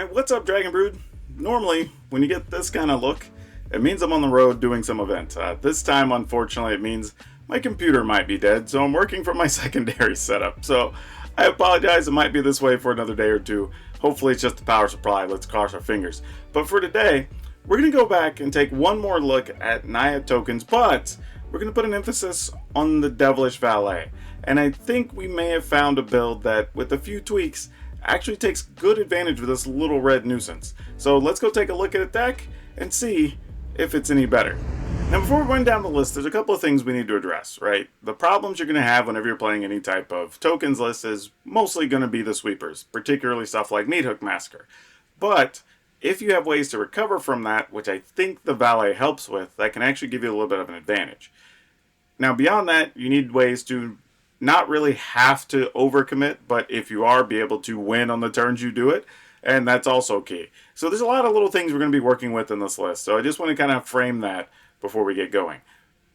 Alright, what's up, Dragon Brood? Normally, when you get this kind of look, it means I'm on the road doing some event. This time, unfortunately, it means my computer might be dead, so I'm working from my secondary setup. So, I apologize, it might be this way for another day or two. Hopefully it's just the power supply, let's cross our fingers. But for today, we're going to go back and take one more look at Naya tokens, but we're going to put an emphasis on the Devilish Valet. And I think we may have found a build that, with a few tweaks, actually takes good advantage of this little red nuisance. So let's go take a look at the deck and see if it's any better. Now before we run down the list, there's a couple of things we need to address, right? The problems you're going to have whenever you're playing any type of tokens list is mostly going to be the sweepers, particularly stuff like Meathook Massacre. But if you have ways to recover from that, which I think the Valet helps with, that can actually give you a little bit of an advantage. Now beyond that, you need ways to not really have to overcommit, but if you are, be able to win on the turns you do it, and that's also key. So there's a lot of little things we're going to be working with in this list, so I just want to kind of frame that before we get going.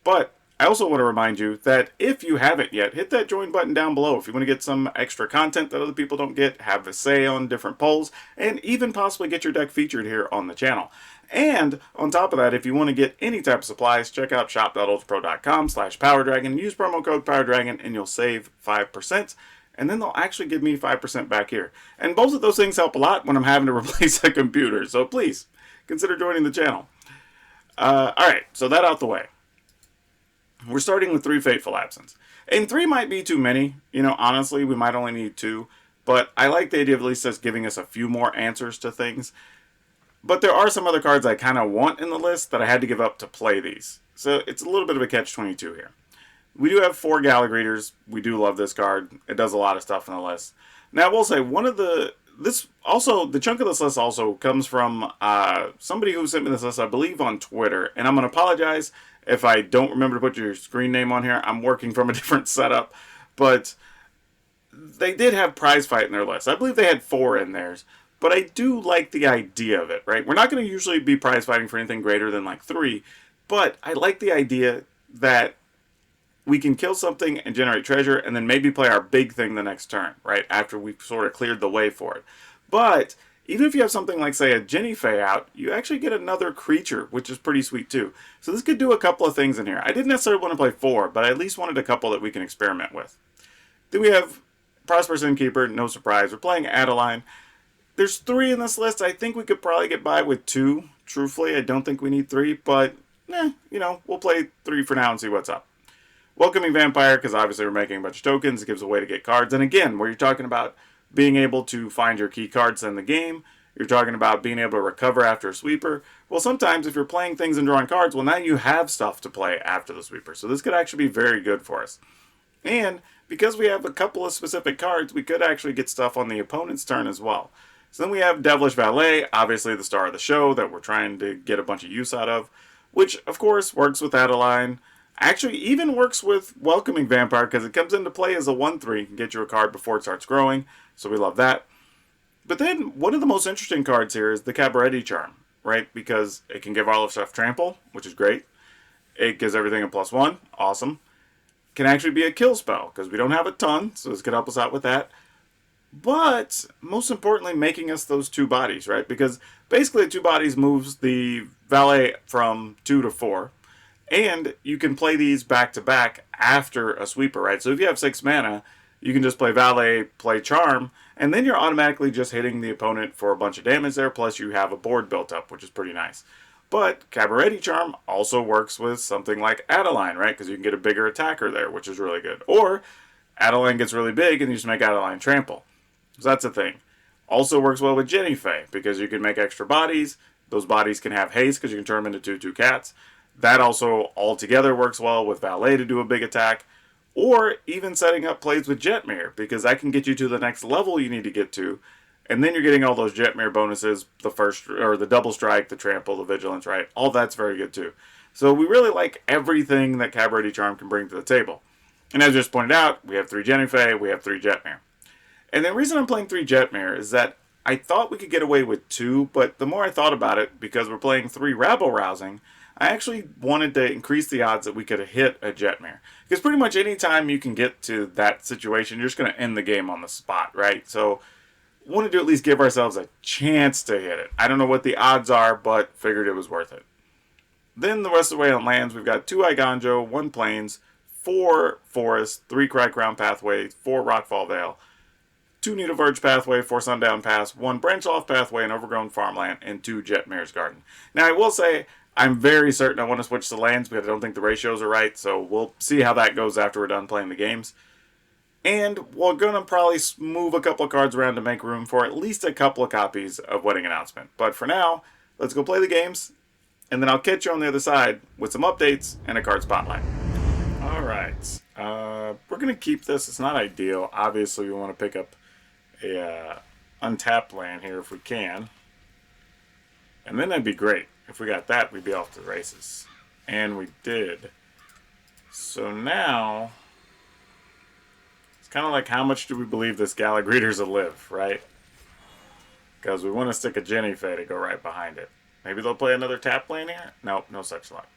But I also want to remind you that if you haven't yet, hit that join button down below if you want to get some extra content that other people don't get, have a say on different polls, and even possibly get your deck featured here on the channel. And on top of that, if you want to get any type of supplies, check out shop.ultrapro.com/PowrDragn and use promo code PowrDragn and you'll save 5%. And then they'll actually give me 5% back here. And both of those things help a lot when I'm having to replace a computer. So please, consider joining the channel. Alright, so that out the way. We're starting with 3 Fateful Absence. And 3 might be too many. You know, honestly, we might only need 2. But I like the idea of at least just giving us a few more answers to things. But there are some other cards I kind of want in the list that I had to give up to play these. So it's a little bit of a catch-22 here. We do have 4 Galley Greeters. We do love this card. It does a lot of stuff in the list. Now, I will say, the chunk of this list also comes from somebody who sent me this list, I believe, on Twitter. And I'm going to apologize if I don't remember to put your screen name on here. I'm working from a different setup. But they did have Prize Fight in their list. I believe they had 4 in theirs. But I do like the idea of it, right? We're not going to usually be prize fighting for anything greater than like 3. But I like the idea that we can kill something and generate treasure and then maybe play our big thing the next turn, right? After we've sort of cleared the way for it. But even if you have something like, say, a Jennifer out, you actually get another creature, which is pretty sweet too. So this could do a couple of things in here. I didn't necessarily want to play 4, but I at least wanted a couple that we can experiment with. Then we have Prosperous Innkeeper, no surprise. We're playing Adeline. There's 3 in this list. I think we could probably get by with 2. Truthfully, I don't think we need 3, but, we'll play 3 for now and see what's up. Welcoming Vampire, because obviously we're making a bunch of tokens. It gives a way to get cards. And again, where you're talking about being able to find your key cards in the game, you're talking about being able to recover after a sweeper. Well, sometimes if you're playing things and drawing cards, well, now you have stuff to play after the sweeper. So this could actually be very good for us. And because we have a couple of specific cards, we could actually get stuff on the opponent's turn as well. So then we have Devilish Valet, obviously the star of the show that we're trying to get a bunch of use out of, which of course works with Adeline. Actually even works with Welcoming Vampire because it comes into play as a 1/3 and can get you a card before it starts growing, so we love that. But then one of the most interesting cards here is the Cabaretti Charm, right? Because it can give all of stuff trample, which is great. It gives everything a +1, awesome. Can actually be a kill spell because we don't have a ton, so this could help us out with that. But, most importantly, making us those 2 bodies, right? Because basically 2 bodies moves the Valet from 2 to 4. And you can play these back to back after a sweeper, right? So if you have 6 mana, you can just play Valet, play Charm, and then you're automatically just hitting the opponent for a bunch of damage there, plus you have a board built up, which is pretty nice. But Cabaretti Charm also works with something like Adeline, right? Because you can get a bigger attacker there, which is really good. Or Adeline gets really big and you just make Adeline trample. So that's a thing. Also works well with Jennifer, because you can make extra bodies. Those bodies can have haste, because you can turn them into 2/2 cats. That also altogether works well with Valet to do a big attack. Or even setting up plays with Jetmir, because that can get you to the next level you need to get to. And then you're getting all those Jetmir bonuses, the double strike, the trample, the vigilance, right? All that's very good too. So we really like everything that Cabaretti Charm can bring to the table. And as just pointed out, we have 3 Jennifer, we have 3 Jetmir. And the reason I'm playing 3 Jetmir is that I thought we could get away with 2, but the more I thought about it, because we're playing 3 Rabble Rousing, I actually wanted to increase the odds that we could hit a Jetmir. Because pretty much any time you can get to that situation, you're just going to end the game on the spot, right? So wanted to at least give ourselves a chance to hit it. I don't know what the odds are, but figured it was worth it. Then the rest of the way on lands, we've got 2 Iganjo, 1 Plains, 4 Forest, 3 Crackground Pathway, 4 Rockfall Vale, 2 Needleverge Pathway, 4 Sundown Pass, 1 Branchloft Pathway, an Overgrown Farmland, and 2 Jetmare's Garden. Now, I will say, I'm very certain I want to switch to lands because I don't think the ratios are right, so we'll see how that goes after we're done playing the games. And we're going to probably move a couple of cards around to make room for at least a couple of copies of Wedding Announcement. But for now, let's go play the games, and then I'll catch you on the other side with some updates and a card spotlight. Alright, we're going to keep this. It's not ideal. Obviously, we want to pick up a untapped land here if we can. And then that'd be great. If we got that, we'd be off to the races. And we did. So now, it's kind of like how much do we believe this Galagreeters will live, right? Because we want to stick a Jennifer to go right behind it. Maybe they'll play another tap lane here? Nope, no such luck.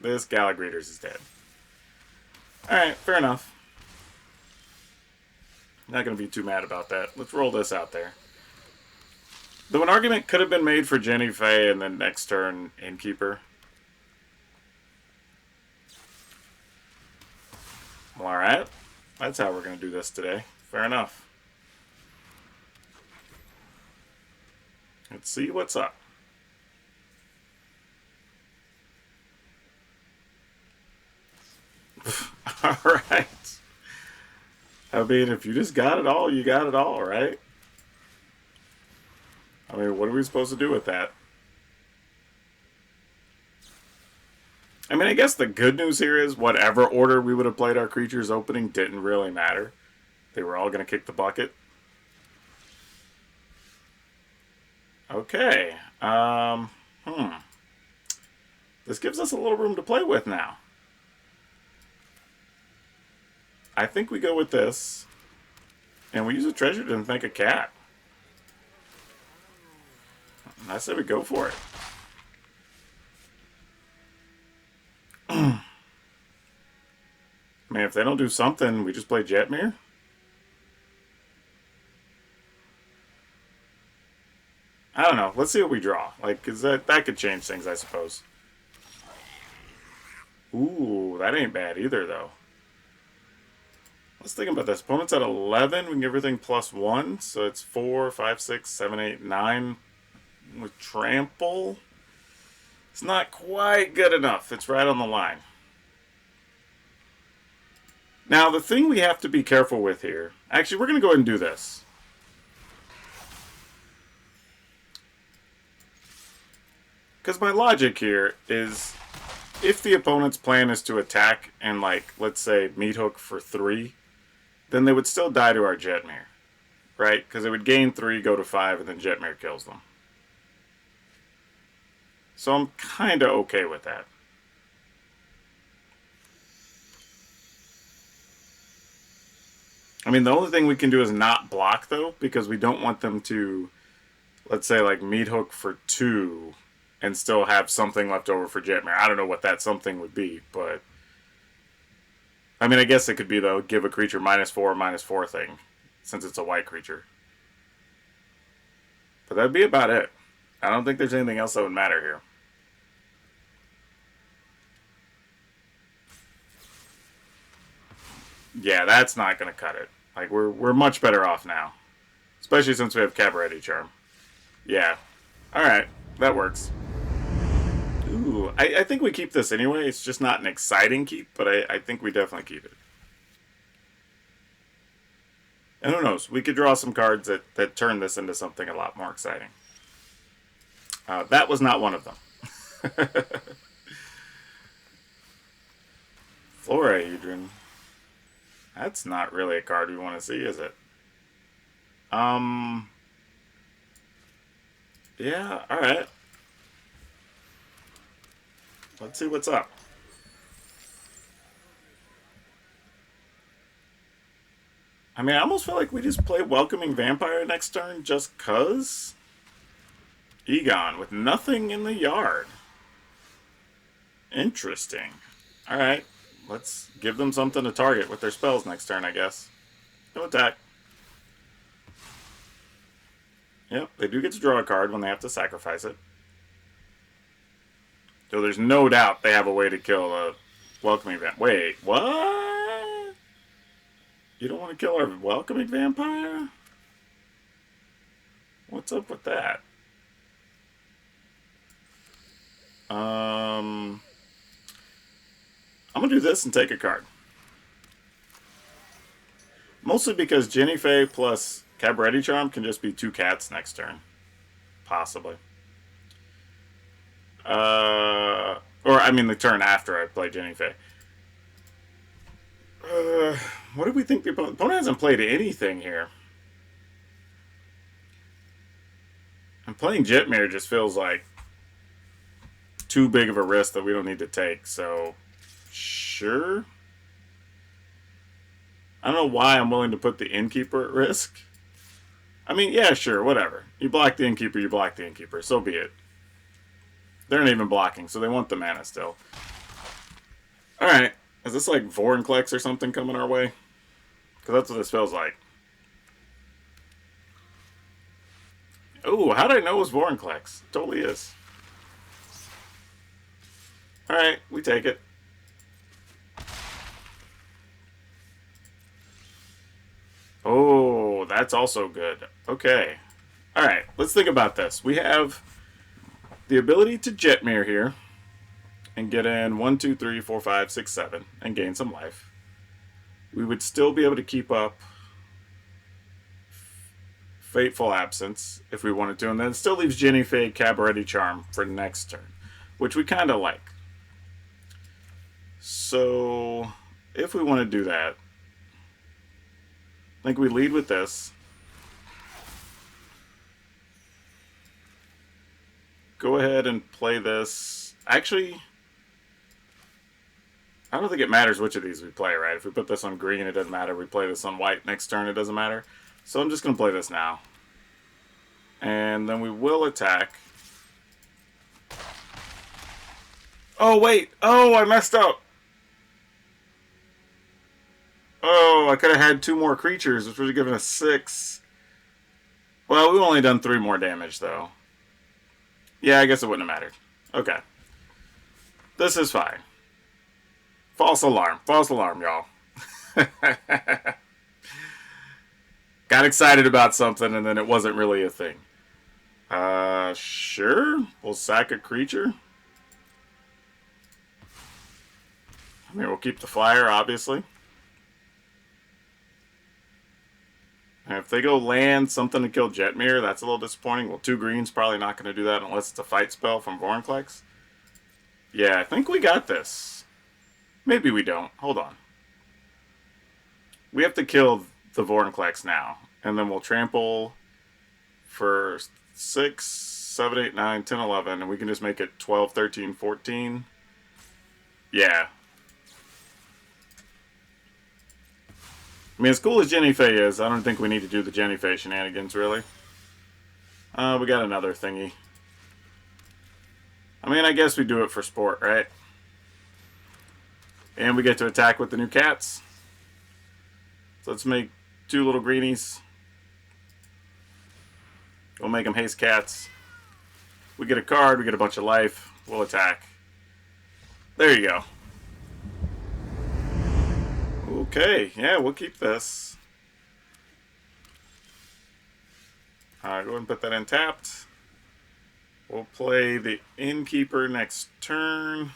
This Galagreeters is dead. Alright, fair enough. Not going to be too mad about that. Let's roll this out there. Though an argument could have been made for Jenny Faye and then next turn Innkeeper. Well, alright. That's how we're going to do this today. Fair enough. Let's see what's up. Alright. I mean, if you just got it all, you got it all, right? I mean, what are we supposed to do with that? I mean, I guess the good news here is whatever order we would have played our creatures opening didn't really matter. They were all going to kick the bucket. Okay. This gives us a little room to play with now. I think we go with this. And we use a treasure to make a cat. I say we go for it. I mean, if they don't do something, we just play Jetmere. I don't know. Let's see what we draw. Like, cause that could change things, I suppose. Ooh, that ain't bad either, though. Let's think about this. Opponent's at 11. We can give everything +1. So it's 4, 5, 6, 7, 8, 9. With Trample. It's not quite good enough. It's right on the line. Now, the thing we have to be careful with here... Actually, we're going to go ahead and do this. Because my logic here is... If the opponent's plan is to attack and, like, let's say, meat hook for 3... Then they would still die to our Jetmere. Right? Because it would gain 3, go to 5, and then Jetmere kills them. So I'm kind of okay with that. I mean, the only thing we can do is not block, though, because we don't want them to, let's say, like, meat hook for 2 and still have something left over for Jetmere. I don't know what that something would be, but... I mean, I guess it could be, though, give a creature -4, -4 thing, since it's a white creature. But that'd be about it. I don't think there's anything else that would matter here. Yeah, that's not going to cut it. Like, we're much better off now. Especially since we have Cabaretti Charm. Yeah. Alright, that works. Ooh, I think we keep this anyway. It's just not an exciting keep, but I think we definitely keep it. And who knows, we could draw some cards that turn this into something a lot more exciting. That was not one of them. Florahedron. That's not really a card we want to see, is it? Yeah, alright. Let's see what's up. I mean, I almost feel like we just play Welcoming Vampire next turn just 'cause. Egon with nothing in the yard. Interesting. Alright, let's give them something to target with their spells next turn, I guess. No attack. Yep, they do get to draw a card when they have to sacrifice it. So there's no doubt they have a way to kill a welcoming vampire. Wait, what? You don't want to kill our welcoming vampire? What's up with that? I'm going to do this and take a card. Mostly because Jennifer plus Cabaretti Charm can just be 2 cats next turn. Possibly. Or, I mean, the turn after I play Jennifer. What do we think the opponent hasn't played anything here? And playing Izzet Mill just feels like too big of a risk that we don't need to take, so sure. I don't know why I'm willing to put the Innkeeper at risk. I mean, yeah, sure, whatever. You block the Innkeeper, you block the Innkeeper, so be it. They're not even blocking, so they want the mana still. Alright, is this like Vorinclex or something coming our way? Because that's what this feels like. Oh, how did I know it was Vorinclex? It totally is. Alright, we take it. Oh, that's also good. Okay. Alright, let's think about this. We have the ability to Izzet Mill here and get in 1, 2, 3, 4, 5, 6, 7 and gain some life. We would still be able to keep up Fateful Absence if we wanted to, and then it still leaves Jennifer Cabaretti Charm for next turn, which we kind of like. So, if we want to do that, I think we lead with this. Go ahead and play this. Actually, I don't think it matters which of these we play, right? If we put this on green, it doesn't matter. We play this on white next turn, it doesn't matter. So I'm just going to play this now. And then we will attack. Oh, wait. Oh, I messed up. Oh, I could have had 2 more creatures, which would have given us 6. Well, we've only done 3 more damage, though. Yeah, I guess it wouldn't have mattered. Okay. This is fine. False alarm. False alarm, y'all. Got excited about something, and then it wasn't really a thing. Sure. We'll sack a creature. I mean, we'll keep the flyer, obviously. And if they go land something to kill Izzet Mill, that's a little disappointing. Well, 2 greens, probably not going to do that unless it's a fight spell from Vorinclex. Yeah, I think we got this. Maybe we don't. Hold on. We have to kill the Vorinclex now. And then we'll trample for 6, 7, 8, 9, 10, 11. And we can just make it 12, 13, 14. Yeah. I mean, as cool as Jennifer is, I don't think we need to do the Jennifer shenanigans, really. We got another thingy. I mean, I guess we do it for sport, right? And we get to attack with the new cats. So let's make 2 little greenies. We'll make them haste cats. We get a card, we get a bunch of life. We'll attack. There you go. Okay, yeah, we'll keep this. Alright, go ahead and put that in tapped. We'll play the Innkeeper next turn.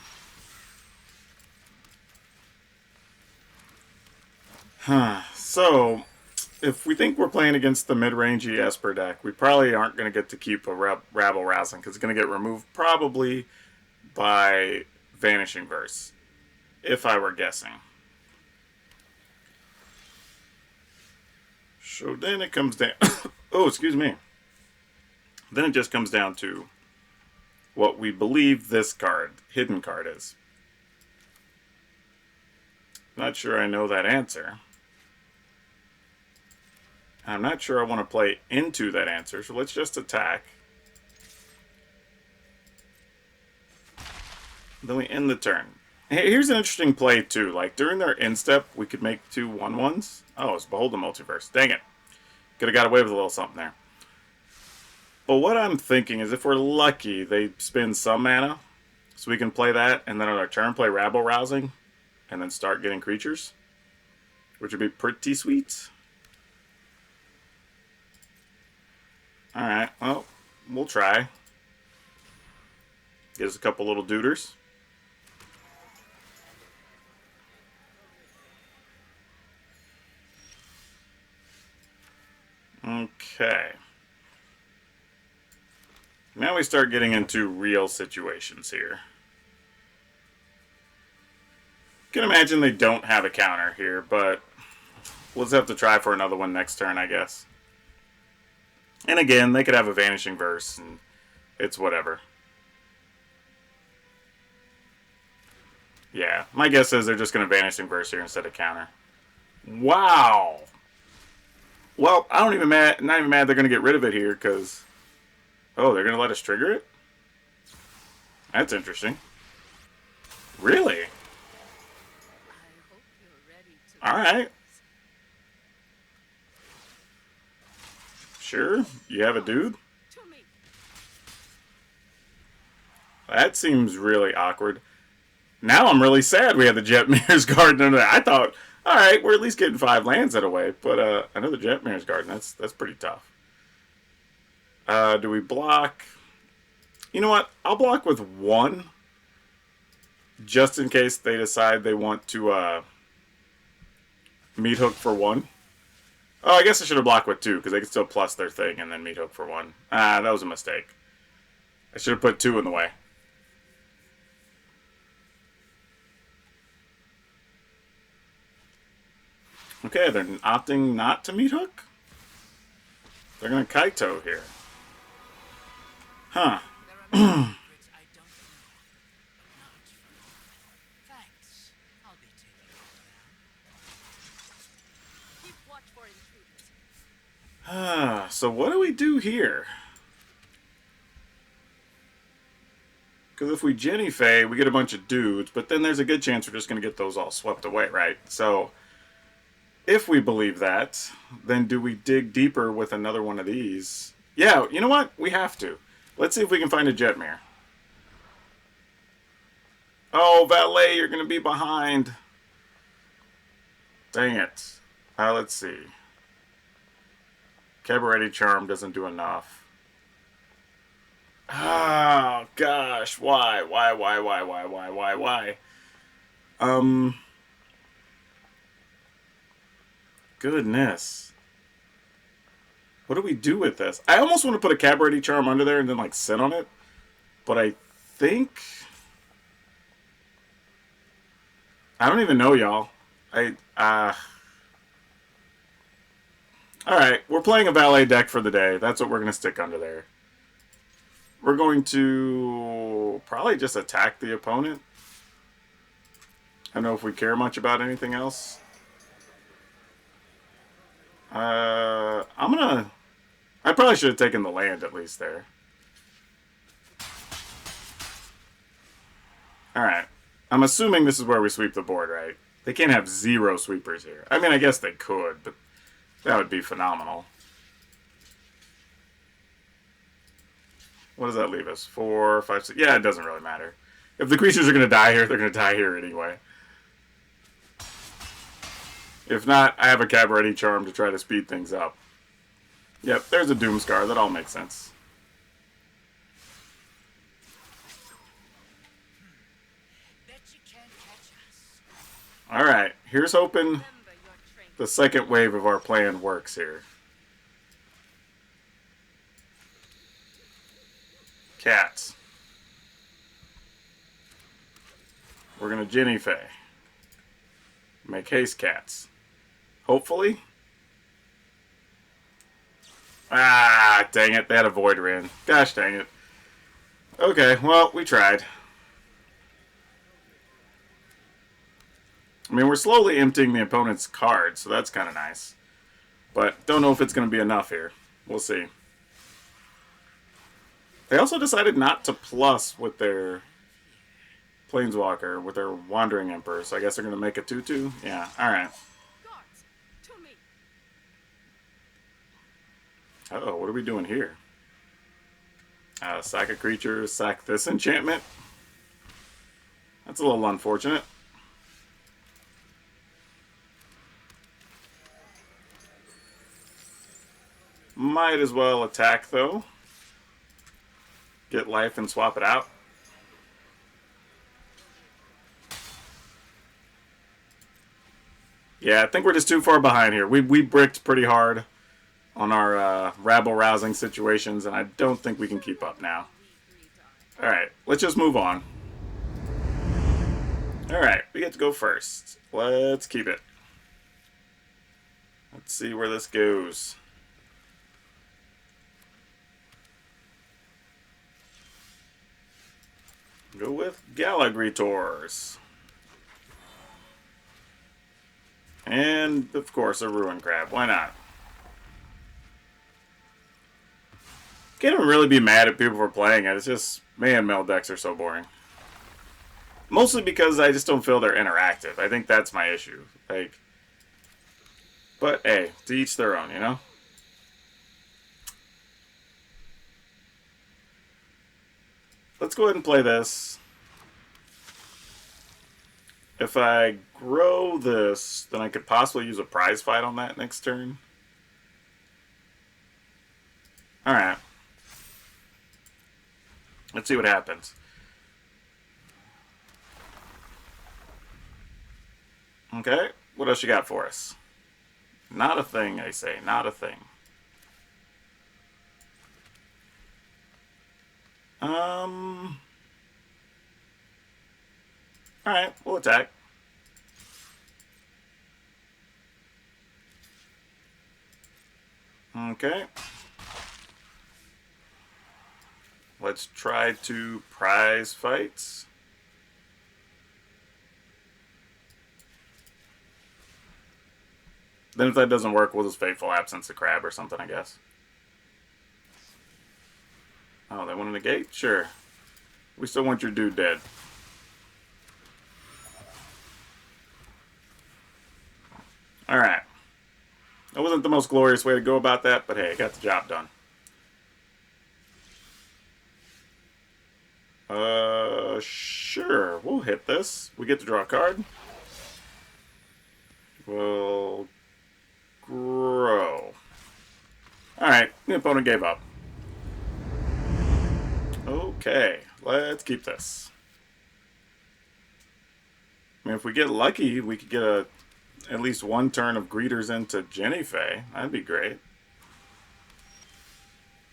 So, if we think we're playing against the mid-rangey Esper deck, we probably aren't going to get to keep a rabble-rousing, because it's going to get removed probably by Vanishing Verse, if I were guessing. So then it comes down... oh, excuse me. Then it just comes down to what we believe this card, hidden card, is. Not sure I know that answer. I'm not sure I want to play into that answer, so let's just attack. Then we end the turn. Here's an interesting play, too. Like, during their end step, we could make 2 1/1s. Oh, it's Behold the Multiverse. Dang it. Could have got away with a little something there. But what I'm thinking is if we're lucky, they spend some mana. So we can play that, and then on our turn play Rabble Rousing, and then start getting creatures. Which would be pretty sweet. Alright, well, we'll try. Get us a couple little duders. Okay. Now we start getting into real situations here. You can imagine they don't have a counter here, but we'll just have to try for another one next turn, I guess. And again, they could have a Vanishing Verse, and it's whatever. Yeah, my guess is they're just going to Vanishing Verse here instead of counter. Wow! Well, I don't even not even mad they're going to get rid of it here, because... Oh, they're going to let us trigger it? That's interesting. Really? Alright. Sure, you have a dude? That seems really awkward. Now I'm really sad we had the Jetmir's Garden under there. I thought, alright, we're at least getting 5 lands that away, but another Jetmir's Garden, that's pretty tough. Do we block? You know what? I'll block with 1. Just in case they decide they want to meat hook for 1. Oh, I guess I should have blocked with 2, because they can still plus their thing and then meat hook for 1. Ah, that was a mistake. I should have put 2 in the way. Okay, they're opting not to meat hook? They're going to Kaito here. Huh. So what do we do here? Because if we Jenny Fae, we get a bunch of dudes, but then there's a good chance we're just going to get those all swept away, right? So, if we believe that, then do we dig deeper with another one of these? Yeah, you know what? We have to. Let's see if we can find a Jetmir. Oh, Valet, you're going to be behind. Dang it. Let's see. Cabaretti Charm doesn't do enough. Oh, gosh. Why? Goodness. What do we do with this? I almost want to put a Cabaretti Charm under there and then, like, sit on it. But I think... I don't even know, y'all. Alright, we're playing a Valet deck for the day. That's what we're going to stick under there. We're going to probably just attack the opponent. I don't know if we care much about anything else. I probably should have taken the land at least there. Alright. I'm assuming this is where we sweep the board, right? They can't have 0 sweepers here. I mean, I guess they could, but that would be phenomenal. What does that leave us? 4, 5, 6... Yeah, it doesn't really matter. If the creatures are going to die here, they're going to die here anyway. If not, I have a Cabaretti Charm to try to speed things up. Yep, there's a Doomscar. That all makes sense. Alright, here's hoping the second wave of our plan works here. Cats. We're going to Jenny Fae. Make haste cats. Hopefully. Ah, dang it. They had a Voider in. Gosh dang it. Okay, well, we tried. I mean, we're slowly emptying the opponent's cards, so that's kind of nice. But don't know if it's going to be enough here. We'll see. They also decided not to plus with their Planeswalker, with their Wandering Emperor, so I guess they're going to make a 2/2? Yeah, alright. Uh-oh, what are we doing here? Sack a creature, sack this enchantment. That's a little unfortunate. Might as well attack, though. Get life and swap it out. Yeah, I think we're just too far behind here. We bricked pretty hard on our rabble-rousing situations, and I don't think we can keep up now. Alright, let's just move on. Alright, we get to go first. Let's keep it. Let's see where this goes. Go with Galagritors. And, of course, a Ruin Crab. Why not? Can't even really be mad at people for playing it. It's just, man, Mill decks are so boring. Mostly because I just don't feel they're interactive. I think that's my issue. Like, but, hey, to each their own, you know? Let's go ahead and play this. If I grow this, then I could possibly use a prize fight on that next turn. Alright. Let's see what happens. Okay, what else you got for us? Not a thing, I say. Not a thing. Alright, we'll attack. Okay. Let's try to prize fights. Then if that doesn't work, we'll just Fateful Absence the crab or something, I guess. Oh, they want to negate? Sure. We still want your dude dead. Alright. That wasn't the most glorious way to go about that, but hey, I got the job done. Sure. We'll hit this. We get to draw a card. We'll grow. Alright, the opponent gave up. Okay, let's keep this. I mean, if we get lucky, we could get at least one turn of Greeters into Jennifer. That'd be great.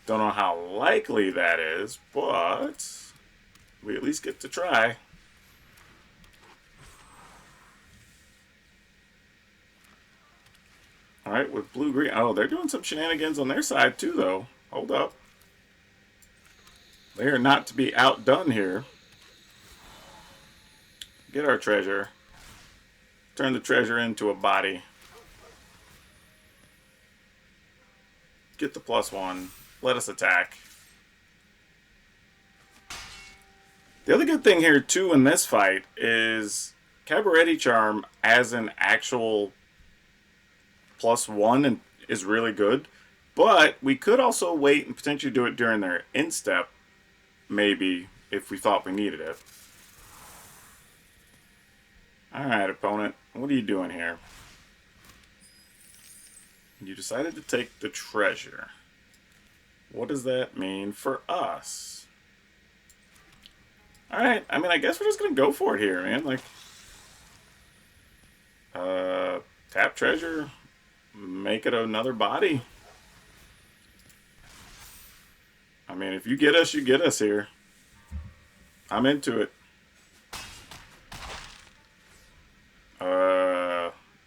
Don't know how likely that is, but we at least get to try. Alright, with blue-green. Oh, they're doing some shenanigans on their side too, though. Hold up. They are not to be outdone here. Get our treasure. Turn the treasure into a body. Get the +1. Let us attack. The other good thing here, too, in this fight is Cabaretti Charm as an actual +1 and is really good. But we could also wait and potentially do it during their instep, maybe, if we thought we needed it. Alright, opponent. What are you doing here? You decided to take the treasure. What does that mean for us? Alright, I mean, I guess we're just going to go for it here, man. Like, tap treasure, make it another body. I mean, if you get us, you get us here. I'm into it.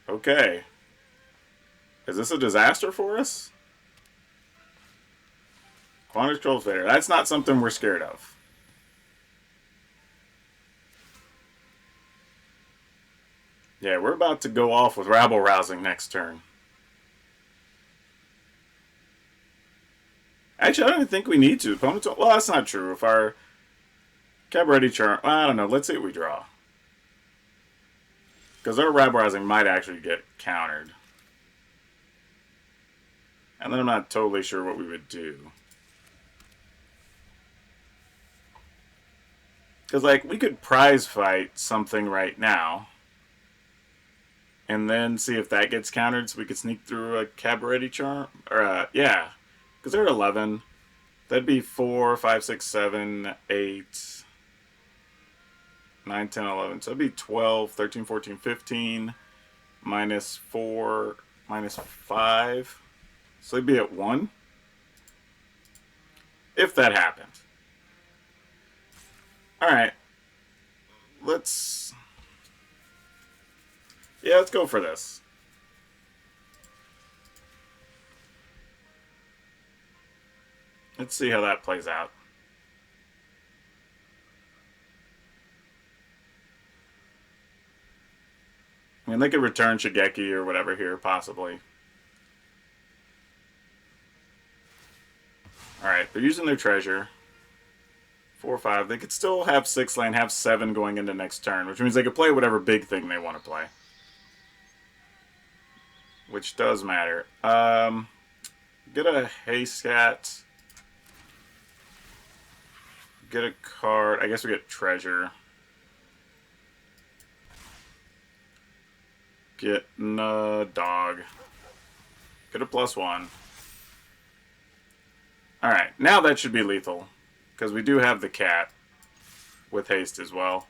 Okay. Is this a disaster for us? Quantity Control Failure. That's not something we're scared of. Yeah, we're about to go off with rabble rousing next turn. Actually, I don't even think we need to. Opponents. Well, that's not true. If our Cabaretti Charm, I don't know. Let's see what we draw. Because our rabble rousing might actually get countered. And then I'm not totally sure what we would do. Because, like, we could prize fight something right now. And then see if that gets countered so we could sneak through a Cabaretti charm. Or, yeah. Because they're at 11. That'd be 4, 5, 6, 7, 8, 9, 10, 11. So it'd be 12, 13, 14, 15. Minus 4, minus 5. So they'd be at 1. If that happened. Alright. Yeah, let's go for this. Let's see how that plays out. I mean, they could return Shigeki or whatever here, possibly. Alright, they're using their treasure. 4, 5. They could still have 6 lane, have 7 going into next turn, which means they could play whatever big thing they want to play. Which does matter. Get a Hayscat. Get a card. I guess we get treasure. Get a dog. Get a +1. Alright, now that should be lethal. Because we do have the cat with haste as well.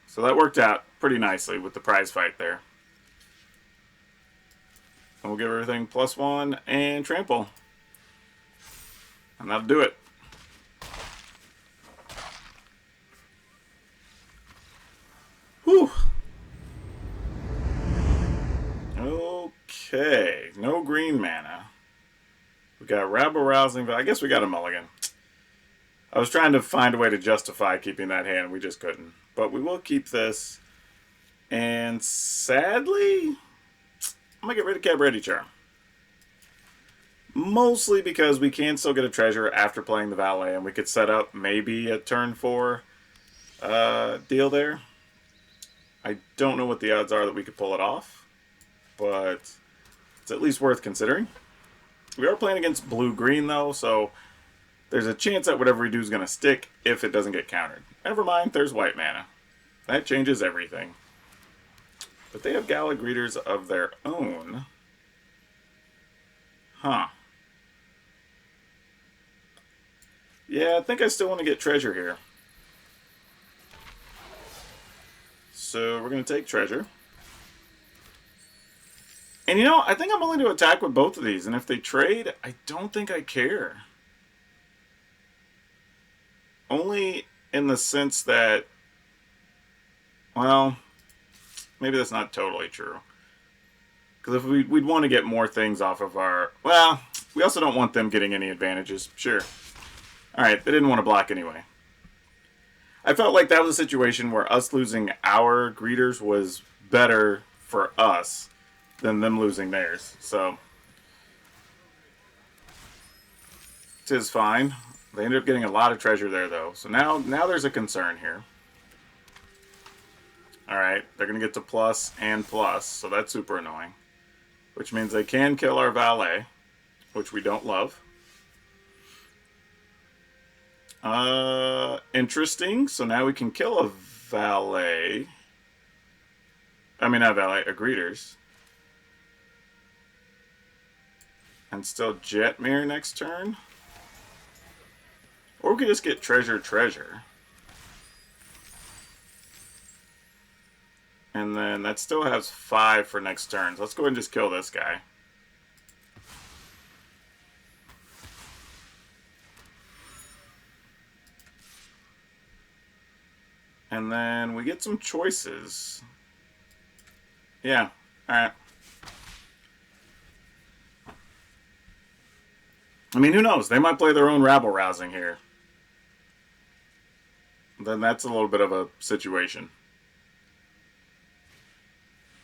So that worked out pretty nicely with the prize fight there. And we'll give everything +1 and trample. And that'll do it. Whew. Okay, no green mana. We got rabble-rousing, but I guess we got a mulligan. I was trying to find a way to justify keeping that hand, we just couldn't. But we will keep this. And sadly, I'm going to get rid of Cabaretti Charm. Mostly because we can still get a treasure after playing the Valet, and we could set up maybe a turn 4 deal there. I don't know what the odds are that we could pull it off, but it's at least worth considering. We are playing against blue-green, though, so there's a chance that whatever we do is going to stick if it doesn't get countered. Never mind, there's white mana. That changes everything. But they have Gala Greeters of their own. Huh. Yeah, I think I still want to get treasure here. So we're going to take treasure. And you know, I think I'm willing to attack with both of these. And if they trade, I don't think I care. Only in the sense that, well, maybe that's not totally true. Because if we'd want to get more things off of our... Well, we also don't want them getting any advantages. Sure. Alright, they didn't want to block anyway. I felt like that was a situation where us losing our greeters was better for us than them losing theirs. So, it is fine. They ended up getting a lot of treasure there, though. So now there's a concern here. Alright, they're going to get to plus and plus, so that's super annoying. Which means they can kill our Valet, which we don't love. Interesting. So now we can kill a Valet. I mean, not Valet, a Greeters. And still Jetmir next turn. Or we could just get treasure. And then that still has 5 for next turn. So let's go ahead and just kill this guy. And then we get some choices. Yeah, alright. I mean, who knows? They might play their own rabble-rousing here. Then that's a little bit of a situation.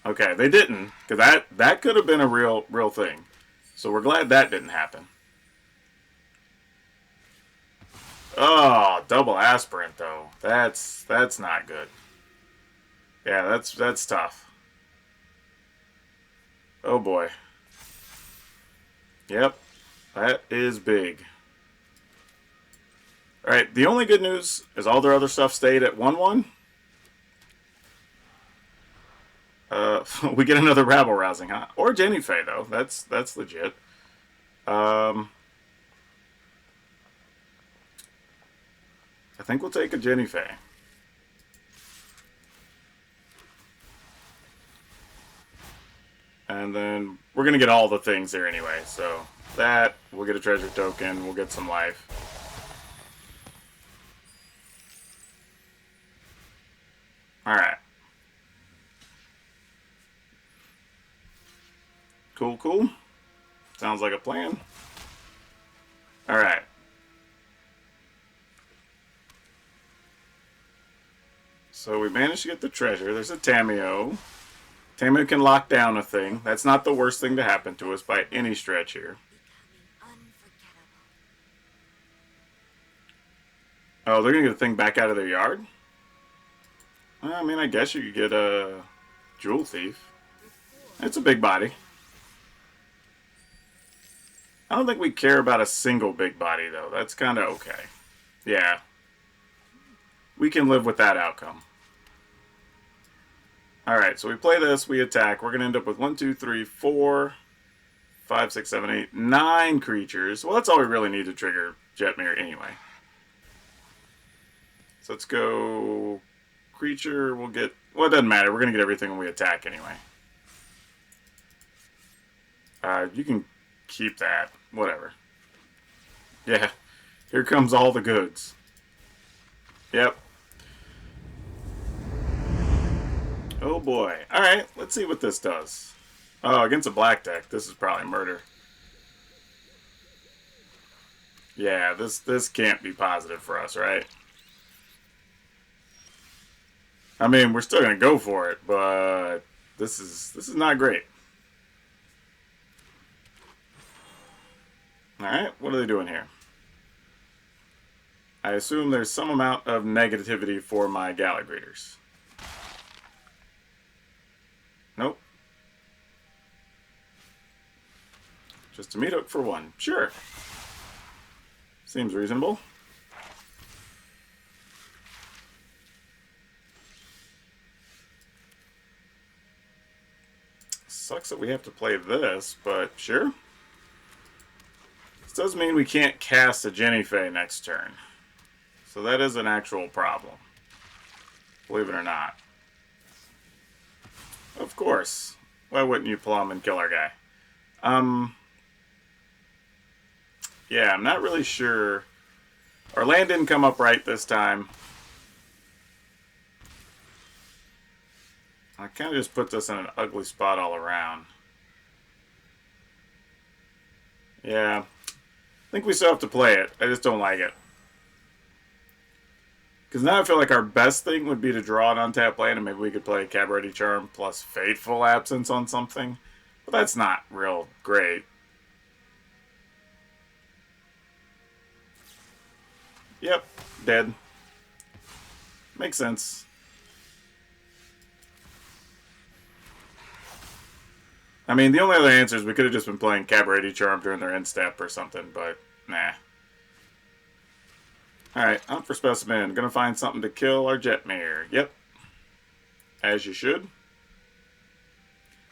Okay, they didn't, because that could have been a real thing. So we're glad that didn't happen. Oh, double aspirant though. That's not good. Yeah, that's tough. Oh boy. Yep, that is big. Alright, the only good news is all their other stuff stayed at 1-1. We get another rabble rousing, huh? Or Jenny Faye, though. That's legit. I think we'll take a Jenny Faye. And then we're going to get all the things here anyway. So that, we'll get a treasure token, we'll get some life. Alright. Cool, cool. Sounds like a plan. Alright. So we managed to get the treasure. There's a Tamiyo. Tamiyo can lock down a thing. That's not the worst thing to happen to us by any stretch here. Oh, they're going to get a thing back out of their yard? I mean, I guess you could get a Jewel Thief. It's a big body. I don't think we care about a single big body, though. That's kind of okay. Yeah. We can live with that outcome. Alright, so we play this, we attack. We're going to end up with 1, 2, 3, 4, 5, 6, 7, 8, 9 creatures. Well, that's all we really need to trigger Jetmir anyway. So let's go... Creature, we'll get... Well, it doesn't matter. We're going to get everything when we attack anyway. You can keep that. Whatever. Yeah. Here comes all the goods. Yep. Oh boy. Alright, let's see what this does. Oh, against a black deck, this is probably murder. Yeah, this can't be positive for us, right? I mean, we're still gonna go for it, but this is not great. Alright, what are they doing here? I assume there's some amount of negativity for my Gala Greeters. Nope. Just a meat hook for 1. Sure. Seems reasonable. Sucks that we have to play this, but sure. This does mean we can't cast a Jenny Faye next turn. So that is an actual problem. Believe it or not. Of course. Why wouldn't you plum and kill our guy? Yeah, I'm not really sure. Our land didn't come up right this time. I kind of just put this in an ugly spot all around. Yeah. I think we still have to play it. I just don't like it. Because now I feel like our best thing would be to draw an untapped land, and maybe we could play Cabaretti Charm plus Fateful Absence on something. But that's not real great. Yep, dead. Makes sense. I mean, the only other answer is we could have just been playing Cabaretti Charm during their end step or something, but nah. Alright, hunt for specimen. Gonna find something to kill our Jetmir. Yep. As you should.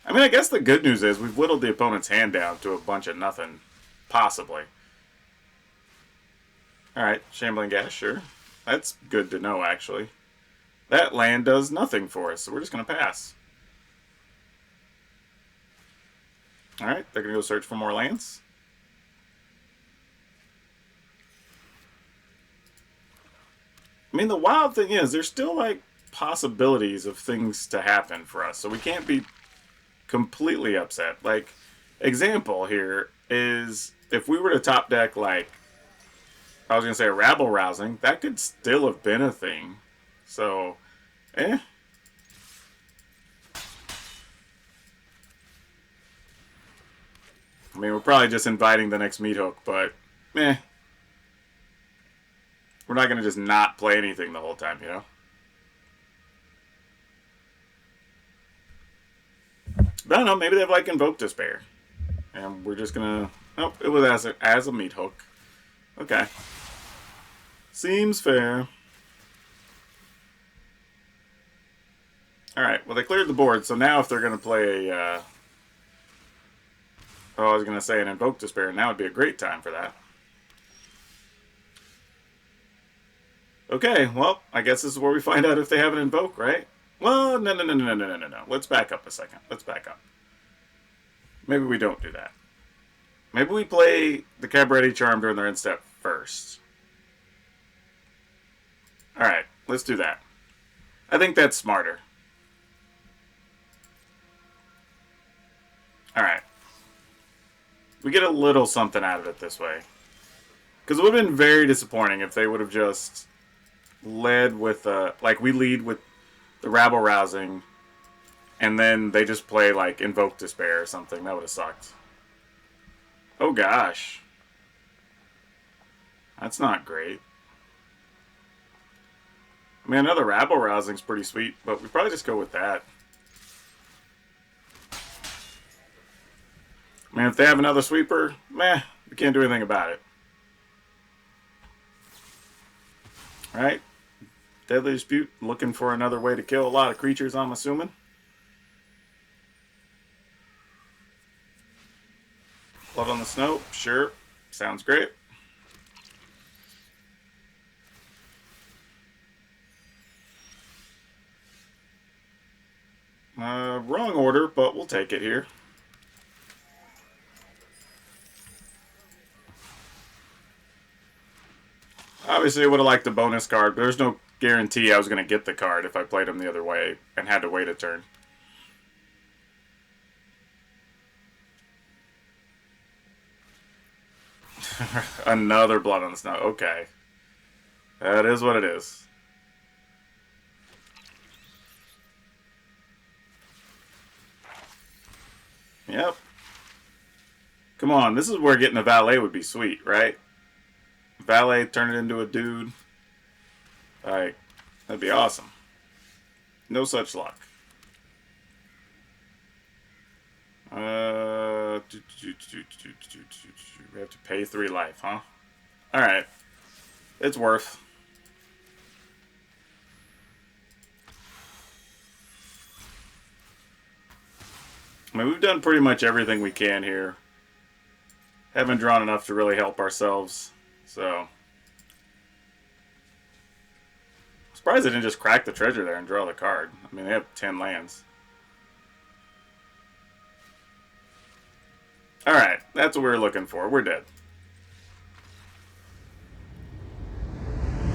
I mean, I guess the good news is we've whittled the opponent's hand down to a bunch of nothing. Possibly. Alright, Shambling Gas, sure. That's good to know, actually. That land does nothing for us, so we're just gonna pass. Alright, they're gonna go search for more lands. I mean, the wild thing is, there's still, like, possibilities of things to happen for us. So we can't be completely upset. Like, example here is, if we were to top deck, like, I was going to say a rabble rousing, that could still have been a thing. So, eh. I mean, we're probably just inviting the next meat hook, but, eh. We're not going to just not play anything the whole time, you know? But I don't know, maybe they have, like, Invoke Despair. And we're just going to... Nope, it was as a meat hook. Okay. Seems fair. Alright, well they cleared the board, so now if they're going to play a... oh, I was going to say an Invoke Despair, and now would be a great time for that. Okay, well, I guess this is where we find out if they have an Invoke, right? Well, no. Let's back up a second. Let's back up. Maybe we don't do that. Maybe we play the Cabaretti Charm during their end step first. Alright, let's do that. I think that's smarter. Alright. We get a little something out of it this way. Because it would have been very disappointing if they would have just led with, like, we lead with the Rabble Rousing, and then they just play, like, Invoke Despair or something. That would have sucked. Oh, gosh. That's not great. I mean, another Rabble Rousing's pretty sweet, but we probably just go with that. I mean, if they have another sweeper, meh, we can't do anything about it. Alright. Deadly Dispute, looking for another way to kill a lot of creatures, I'm assuming. Blood on the Snow, sure. Sounds great. Wrong order, but we'll take it here. Obviously, I would have liked the bonus card, but there's no guarantee I was going to get the card if I played him the other way and had to wait a turn. Another Blood on the Snow. Okay. That is what it is. Yep. Come on, this is where getting a Valet would be sweet, right? Valet, turn it into a dude. Like, that'd be awesome. No such luck. We have to pay 3 life, huh? Alright. It's worth. I mean, we've done pretty much everything we can here. Haven't drawn enough to really help ourselves, so... Surprised they didn't just crack the treasure there and draw the card. I mean, they have 10 lands. Alright, that's what we were looking for. We're dead.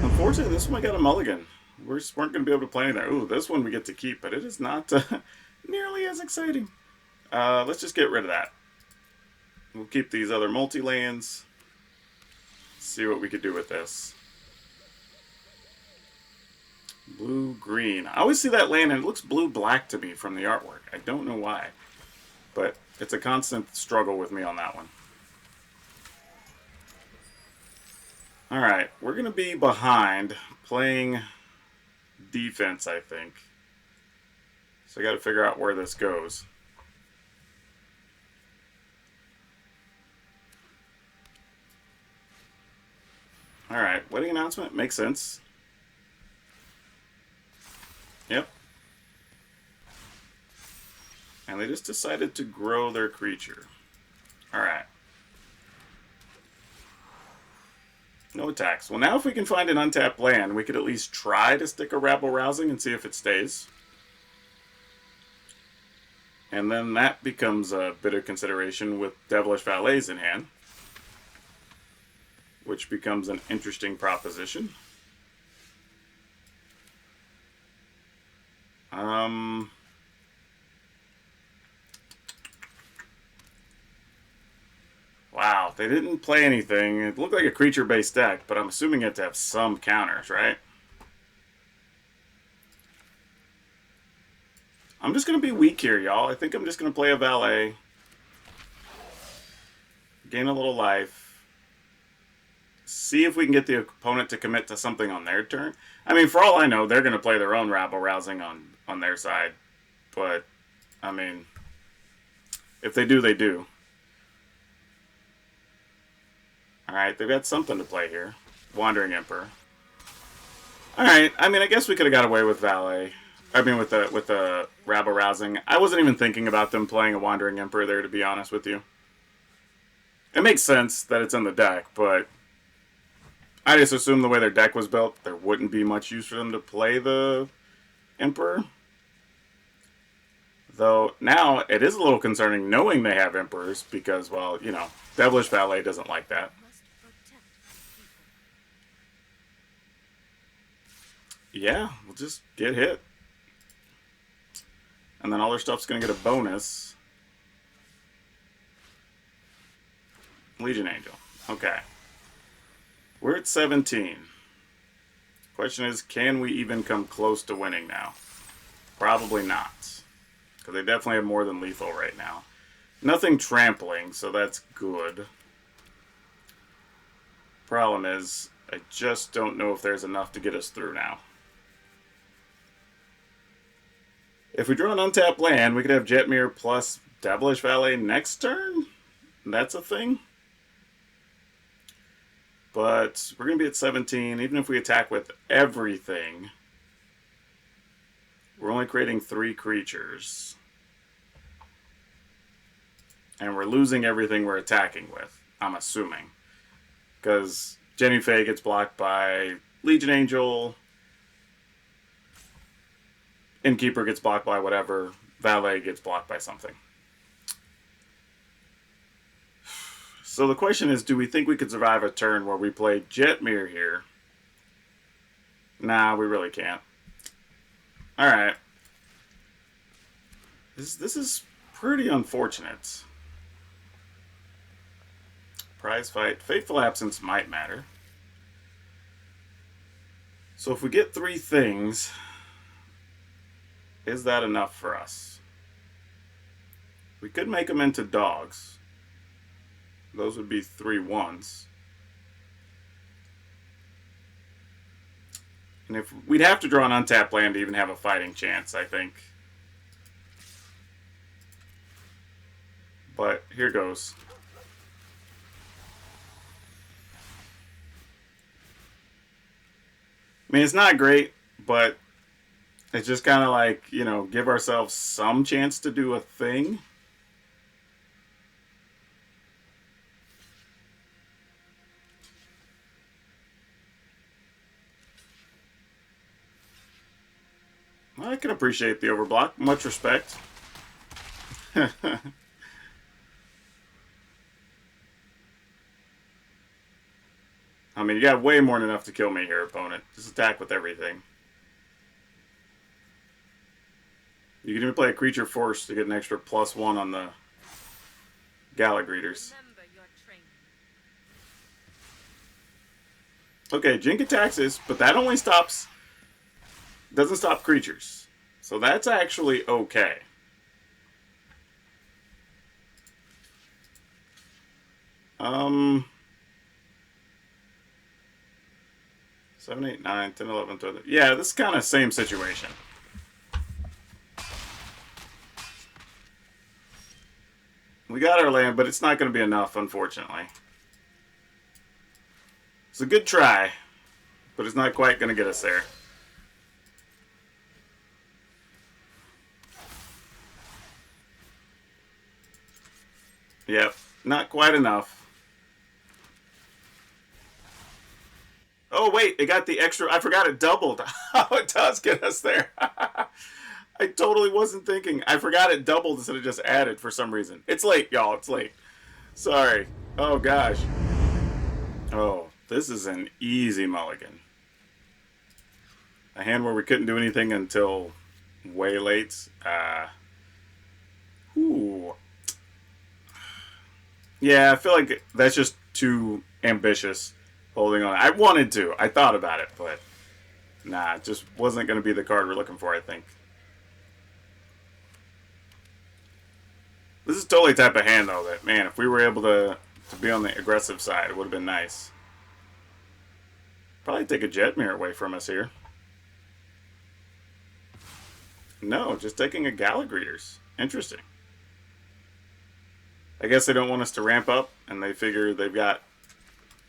Unfortunately, this one got a mulligan. We just weren't going to be able to play in there. Ooh, this one we get to keep, but it is not nearly as exciting. Let's just get rid of that. We'll keep these other multi-lands. See what we could do with this. Blue-green. I always see that land and it looks blue-black to me from the artwork. I don't know why. But it's a constant struggle with me on that one. Alright, we're going to be behind playing defense, I think. So I got to figure out where this goes. Alright, wedding announcement makes sense. Yep. And they just decided to grow their creature. Alright. No attacks. Well, now if we can find an untapped land, we could at least try to stick a Rabble Rousing and see if it stays. And then that becomes a bit of consideration with Devilish Valets in hand. Which becomes an interesting proposition. Wow, they didn't play anything. It looked like a creature-based deck, but I'm assuming it had to have some counters, right? I'm just going to be weak here, y'all. I think I'm just going to play a Valet. Gain a little life. See if we can get the opponent to commit to something on their turn. I mean, for all I know, they're going to play their own Rabble Rousing on their side. But, I mean, if they do, they do. Alright, they've got something to play here. Wandering Emperor. Alright, I mean, I guess we could have got away with Valet. I mean, with the Rabble Rousing. I wasn't even thinking about them playing a Wandering Emperor there, to be honest with you. It makes sense that it's in the deck, but I just assumed the way their deck was built, there wouldn't be much use for them to play the Emperor. Though, now, it is a little concerning knowing they have Emperors, because, well, you know, Devilish Valet doesn't like that. Yeah, we'll just get hit. And then all their stuff's going to get a bonus. Legion Angel. Okay. We're at 17. Question is, can we even come close to winning now? Probably not. Because they definitely have more than lethal right now. Nothing trampling, so that's good. Problem is, I just don't know if there's enough to get us through now. If we draw an untapped land, we could have Jetmir plus Devilish Valet next turn? That's a thing? But we're going to be at 17. Even if we attack with everything, we're only creating 3 creatures. And we're losing everything we're attacking with, I'm assuming. Because Jenny Faye gets blocked by Legion Angel. Innkeeper gets blocked by whatever. Valet gets blocked by something. So the question is, do we think we could survive a turn where we play Jetmir here? Nah, we really can't. Alright. This is pretty unfortunate. Prize fight. Fateful Absence might matter. So if we get 3 things, is that enough for us? We could make them into dogs. Those would be 3 1s. And if we'd have to draw an untapped land to even have a fighting chance, I think. But here goes. I mean, it's not great, but it's just kind of like, you know, give ourselves some chance to do a thing. I can appreciate the overblock. Much respect. I mean, you got way more than enough to kill me here, opponent. Just attack with everything. You can even play a creature force to get an extra +1 on the Gala Greeters. Okay, Jink attacks this, but that only stops... doesn't stop creatures. So that's actually okay. Seven, 8, 9, 10, 11, 12. Yeah, this is kind of same situation. We got our land, but it's not going to be enough, unfortunately. It's a good try, but it's not quite going to get us there. Yep, not quite enough. Oh, wait, it got the extra... I forgot it doubled. Oh, it does get us there. I totally wasn't thinking. I forgot it doubled instead of just added for some reason. It's late, y'all. It's late. Sorry. Oh, gosh. Oh, this is an easy mulligan. A hand where we couldn't do anything until way late. Ooh. Yeah, I feel like that's just too ambitious. Holding on. I wanted to. I thought about it, but nah, it just wasn't going to be the card we're looking for, I think. This is totally the type of hand, though, that, man, if we were able to be on the aggressive side, it would have been nice. Probably take a Jetmir away from us here. No, just taking a Gala Greeters. Interesting. I guess they don't want us to ramp up, and they figure they've got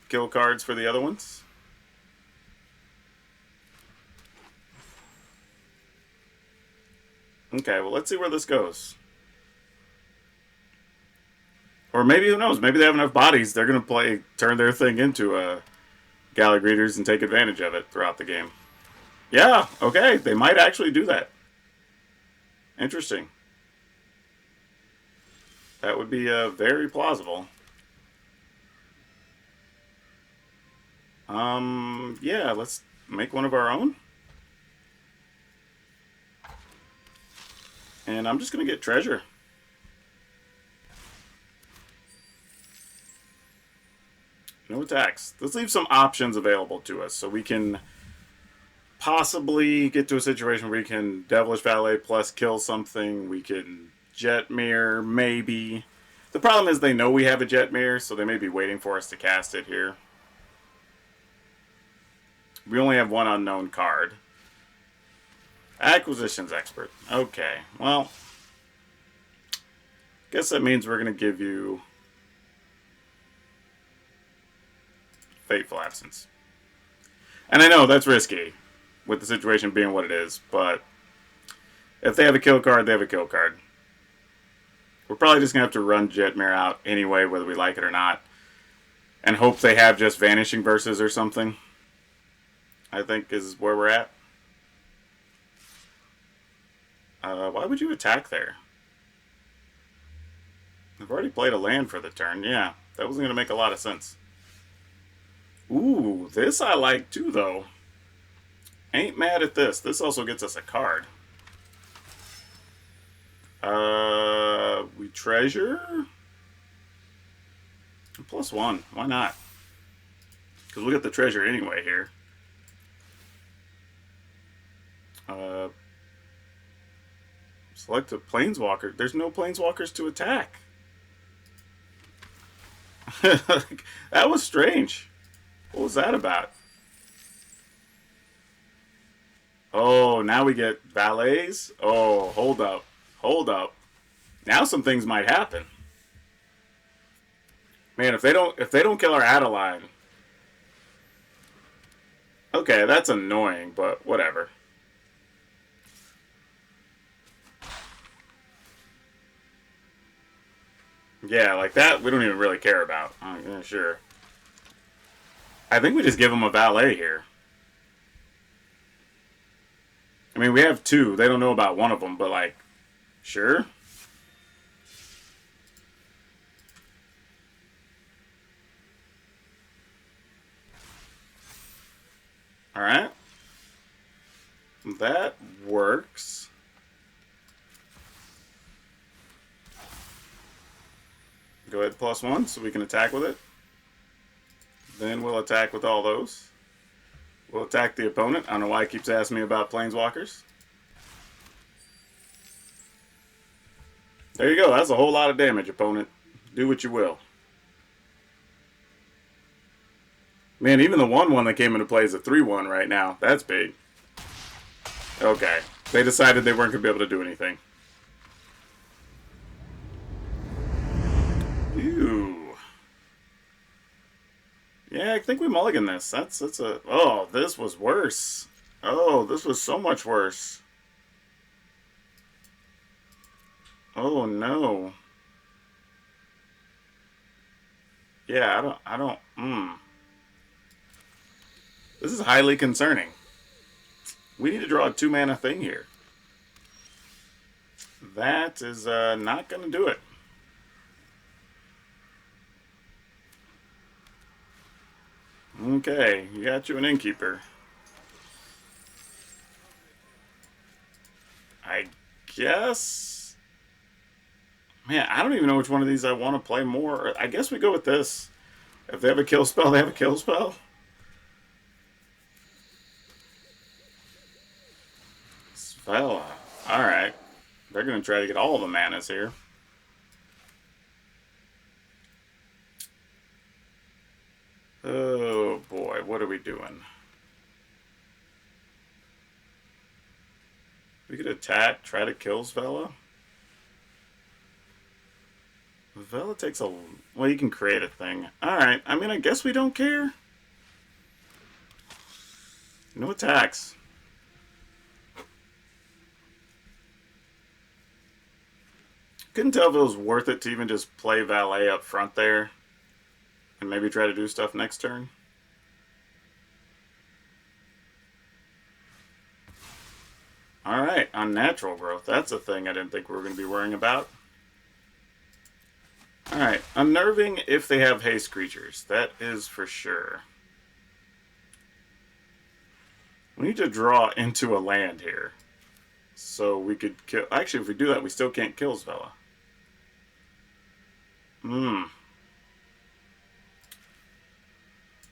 kill cards for the other ones. Okay, well, let's see where this goes. Or maybe, who knows, maybe they have enough bodies, they're going to turn their thing into Gala Greeters and take advantage of it throughout the game. Yeah, okay, they might actually do that. Interesting. That would be very plausible. Yeah, let's make one of our own. And I'm just going to get treasure. No attacks. Let's leave some options available to us so we can possibly get to a situation where we can Devilish Valet plus kill something. We can Jet Mirror, maybe. The problem is they know we have a Jet Mirror, so they may be waiting for us to cast it here. We only have one unknown card. Acquisitions Expert. Okay, well, guess that means we're going to give you Fateful Absence. And I know that's risky, with the situation being what it is, but if they have a kill card, they have a kill card. We're probably just going to have to run Jetmare out anyway, whether we like it or not, and hope they have just Vanishing Verses or something, I think is where we're at. Why would you attack there? I've already played a land for the turn. Yeah, that wasn't going to make a lot of sense. Ooh, this I like too, though. Ain't mad at this. This also gets us a card. We treasure? +1. Why not? Because we'll get the treasure anyway here. Select a Planeswalker. There's no Planeswalkers to attack. That was strange. What was that about? Oh, now we get valets? Oh, hold up. Hold up. Now some things might happen. Man, if they don't kill our Adeline. Okay, that's annoying, but whatever. Yeah, like that we don't even really care about. Yeah, sure. I think we just give them a valet here. I mean, we have two. They don't know about one of them, but like, sure. Alright. That works. Go ahead, +1 so we can attack with it. Then we'll attack with all those. We'll attack the opponent. I don't know why he keeps asking me about Planeswalkers. There you go. That's a whole lot of damage, opponent. Do what you will. Man, even the 1/1 that came into play is a 3/1 right now. That's big. Okay. They decided they weren't going to be able to do anything. Ew. Yeah, I think we mulligan this. That's a... Oh, this was worse. Oh, this was so much worse. Oh, no. Yeah, I don't... This is highly concerning. We need to draw a 2-mana thing here. That is not going to do it. Okay, you got you an Innkeeper. I guess... Man, I don't even know which one of these I want to play more. I guess we go with this. If they have a kill spell, they have a kill spell. Svella. Alright. They're going to try to get all the manas here. Oh boy, what are we doing? We could attack, try to kill Svella. Vela takes a... Well, you can create a thing. Alright, I mean, I guess we don't care. No attacks. Couldn't tell if it was worth it to even just play Valet up front there. And maybe try to do stuff next turn. Alright, unnatural growth. That's a thing I didn't think we were going to be worrying about. Alright, unnerving if they have haste creatures. That is for sure. We need to draw into a land here. So we could kill... Actually, if we do that, we still can't kill Svella.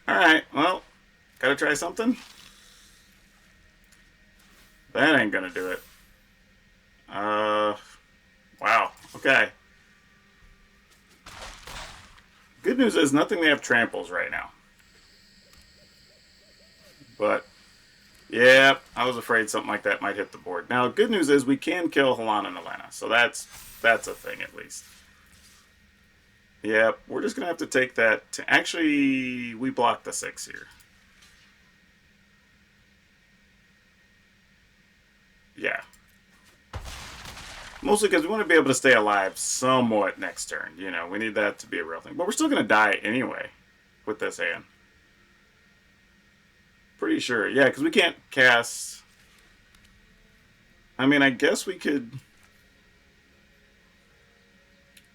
Alright, well, gotta try something. That ain't gonna do it. Wow, okay. Good news is nothing they have tramples right now. But, yeah, I was afraid something like that might hit the board. Now, good news is we can kill Halana and Alana, so that's a thing at least. Yeah, we're just gonna have to take that to... Actually, we blocked the 6 here. Yeah. Mostly because we want to be able to stay alive somewhat next turn. You know, we need that to be a real thing. But we're still going to die anyway with this hand. Pretty sure. Yeah, because we can't cast... I mean, I guess we could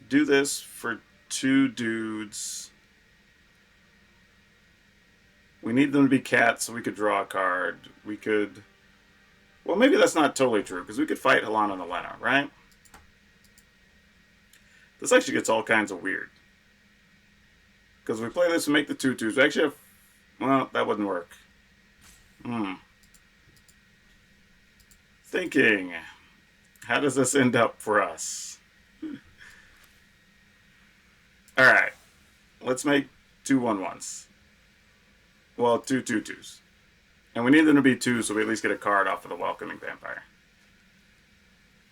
do this for 2 dudes. We need them to be cats so we could draw a card. We could... Well, maybe that's not totally true, because we could fight Halana and Alana, right? This actually gets all kinds of weird. Because if we play this and make the 2/2s, we actually have... Well, that wouldn't work. Thinking. How does this end up for us? Alright. Let's make 2 1/1s. Well, 2 2/2s. And we need them to be 2, so we at least get a card off of the Welcoming Vampire.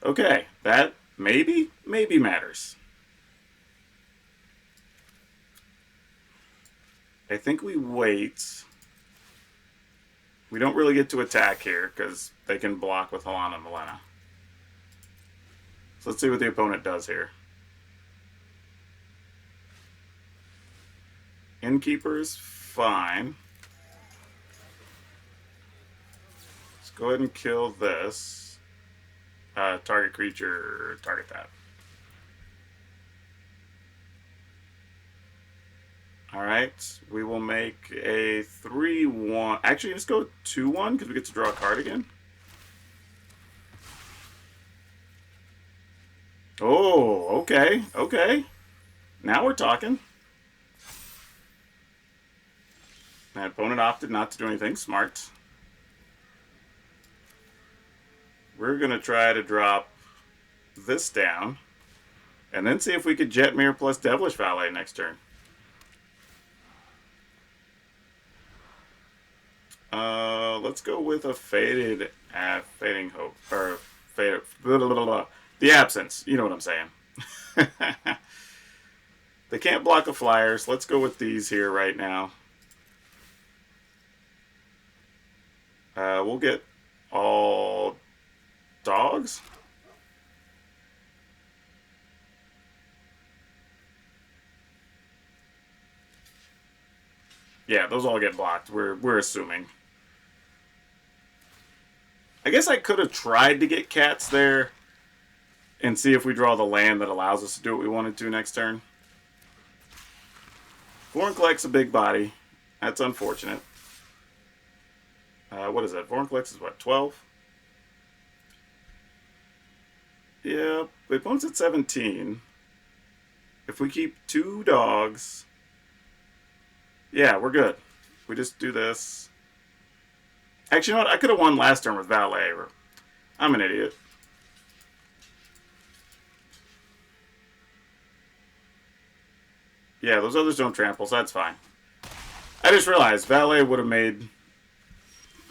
Okay, that maybe matters. I think we wait. We don't really get to attack here, because they can block with Halana and Milena. So let's see what the opponent does here. Innkeeper's fine. Go ahead and kill this. Target creature, target that. Alright, we will make a 3-1. Actually, let's go 2-1 because we get to draw a card again. Oh, okay, okay. Now we're talking. My opponent opted not to do anything. Smart. We're going to try to drop this down. And then see if we could Jetmir plus Devilish Valet next turn. Let's go with a Fading Hope. Or faded, the Absence. You know what I'm saying. They can't block the flyers. Let's go with these here right now. We'll get all dogs. Yeah, those all get blocked. We're assuming. I guess I could have tried to get cats there and see if we draw the land that allows us to do what we wanted to next turn. Vorinclex a big body. That's unfortunate. What is that? Vorinclex is what, 12? Yeah, the opponent's at 17. If we keep 2 dogs... Yeah, we're good. We just do this. Actually, you know what? I could have won last turn with Valet. I'm an idiot. Yeah, those others don't trample, so that's fine. I just realized Valet would have made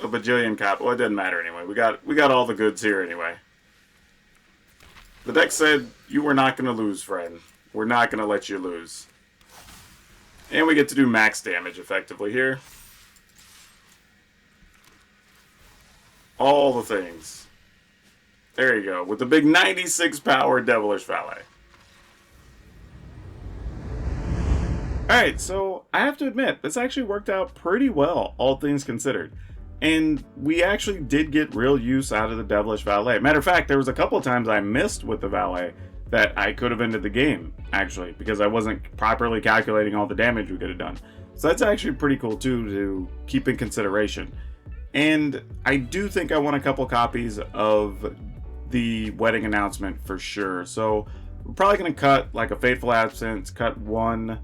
a bajillion cop. Well, it doesn't matter anyway. We got all the goods here anyway. The deck said, you were not going to lose, friend. We're not going to let you lose. And we get to do max damage effectively here. All the things. There you go. With the big 96 power Devilish Valet. Alright, so I have to admit, this actually worked out pretty well, all things considered. And we actually did get real use out of the Devilish Valet. Matter of fact, there was a couple of times I missed with the Valet that I could have ended the game, actually, because I wasn't properly calculating all the damage we could have done. So that's actually pretty cool, too, to keep in consideration. And I do think I want a couple copies of the wedding announcement for sure. So we're probably going to cut like a Fateful Absence, cut one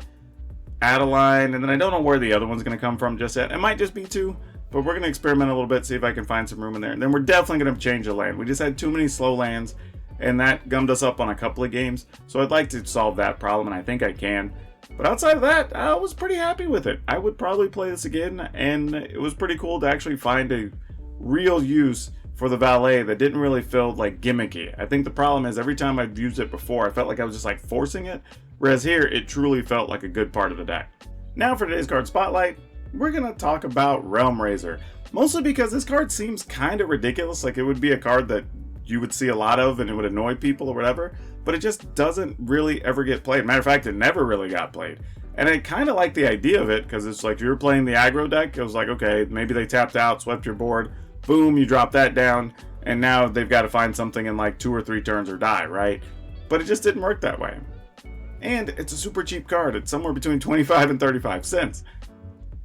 Adeline, and then I don't know where the other one's going to come from just yet. It might just be two. But we're going to experiment a little bit, see if I can find some room in there. And then we're definitely going to change the land. We just had too many slow lands, and that gummed us up on a couple of games. So I'd like to solve that problem, and I think I can. But outside of that, I was pretty happy with it. I would probably play this again, and it was pretty cool to actually find a real use for the Valet that didn't really feel like gimmicky. I think the problem is every time I've used it before, I felt like I was just like forcing it. Whereas here, it truly felt like a good part of the deck. Now for today's card spotlight. We're going to talk about Realm Raiser, mostly because this card seems kind of ridiculous, like it would be a card that you would see a lot of and it would annoy people or whatever, but it just doesn't really ever get played. Matter of fact, it never really got played. And I kind of like the idea of it, because it's like if you were playing the aggro deck, it was like, okay, maybe they tapped out, swept your board, boom, you drop that down, and now they've got to find something in like 2 or 3 turns or die, right? But it just didn't work that way. And it's a super cheap card. It's somewhere between 25 and 35 cents.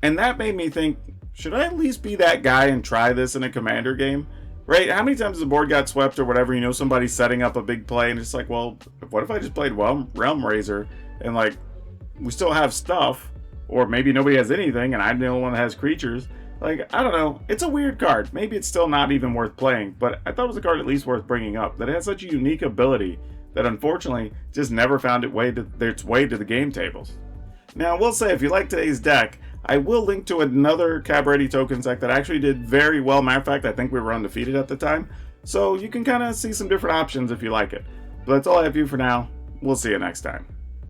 And that made me think, should I at least be that guy and try this in a Commander game? Right? How many times the board got swept or whatever, you know, somebody's setting up a big play and it's like, well, what if I just played Realm Raiser and like, we still have stuff, or maybe nobody has anything and I'm the only one that has creatures. Like, I don't know. It's a weird card. Maybe it's still not even worth playing, but I thought it was a card at least worth bringing up, that it has such a unique ability that unfortunately just never found its way to the game tables. Now, I will say, if you like today's deck, I will link to another Cabaretti Token deck that actually did very well. Matter of fact, I think we were undefeated at the time. So you can kind of see some different options if you like it. But that's all I have for you for now. We'll see you next time.